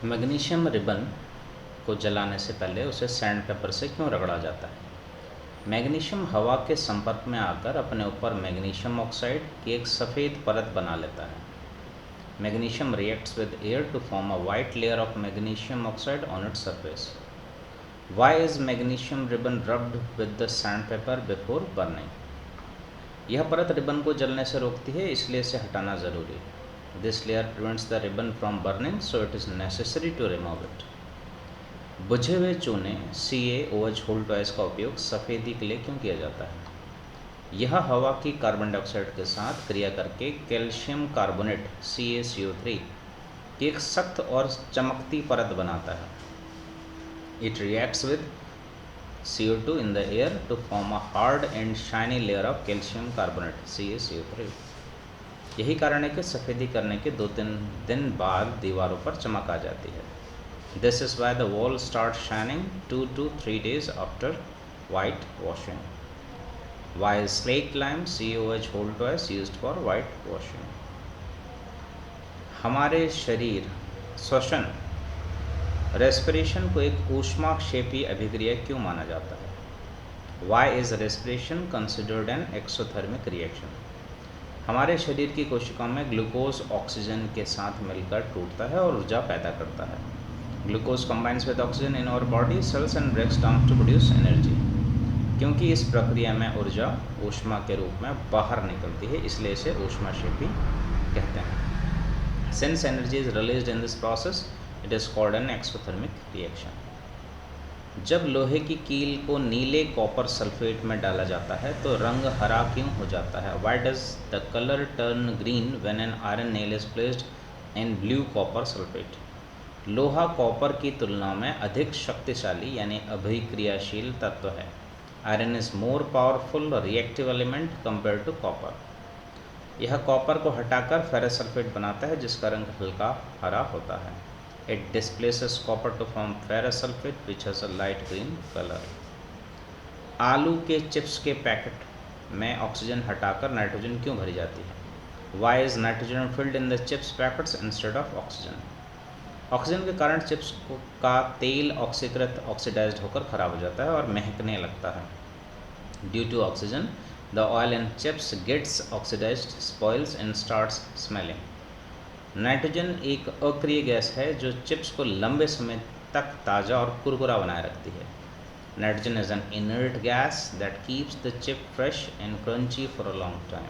Magnesium ribbon को जलाने से पहले उसे सैंड पेपर से क्यों रगड़ा जाता है? मैग्नीशियम हवा के संपर्क में आकर अपने ऊपर मैग्नीशियम ऑक्साइड की एक सफ़ेद परत बना लेता है। Magnesium reacts with air to form a white layer of magnesium oxide on its surface. Why is magnesium ribbon rubbed with the sand paper before burning? यह परत रिबन को जलने से रोकती है, इसलिए इसे हटाना ज़रूरी है। This layer prevents the ribbon from burning, so it is necessary to remove it. बुझे हुए चूने CaOH होल टॉयस का उपयोग सफ़ेदी के लिए क्यों किया जाता है? यह हवा की कार्बन डाइऑक्साइड के साथ क्रिया करके कैल्शियम कार्बोनेट CaCO3 की एक सख्त और चमकती परत बनाता है। It reacts with CO2 in the air to form a hard and shiny layer of calcium carbonate CaCO3। यही कारण है कि सफ़ेदी करने के 2-3 दिन बाद दीवारों पर चमक आ जाती है। This is why the wall starts shining 2 to 3 days after white washing. Why is slaked lime CaOH whole twice used for white washing? हमारे शरीर श्वसन रेस्पिरेशन को एक ऊष्माक्षेपी अभिक्रिया क्यों माना जाता है? Why is respiration considered an exothermic reaction? हमारे शरीर की कोशिकाओं में ग्लूकोज ऑक्सीजन के साथ मिलकर टूटता है और ऊर्जा पैदा करता है। Glucose combines with oxygen in our body cells and breaks down to produce energy. क्योंकि इस प्रक्रिया में ऊर्जा ऊष्मा के रूप में बाहर निकलती है, इसलिए इसे ऊष्माक्षेपी कहते हैं। Since energy is released in this process, it is called an exothermic reaction. जब लोहे की कील को नीले कॉपर सल्फेट में डाला जाता है तो रंग हरा क्यों हो जाता है? Why does the colour turn green when an iron nail is placed in blue copper sulphate? लोहा कॉपर की तुलना में अधिक शक्तिशाली यानी अभिक्रियाशील तत्व है। Iron is more powerful reactive element compare to copper. यह कॉपर को हटाकर फेरस सल्फेट बनाता है, जिसका रंग हल्का हरा होता है। It displaces copper to form ferrous sulfate which has a light green color. आलू के चिप्स के पैकेट में ऑक्सीजन हटाकर नाइट्रोजन क्यों भरी जाती है? Why is nitrogen filled in the chips packets instead of oxygen? Oxygen के कारण चिप्स का तेल ऑक्सीकृत ऑक्सीडाइज्ड होकर खराब हो जाता है और महकने लगता है। Due to oxygen, the oil in chips gets oxidized, spoils and starts smelling. Nitrogen एक अक्रिय गैस है जो चिप्स को लंबे समय तक ताज़ा और कुरकुरा बनाए रखती है। Nitrogen is an inert gas that keeps the chip fresh and crunchy for a long time.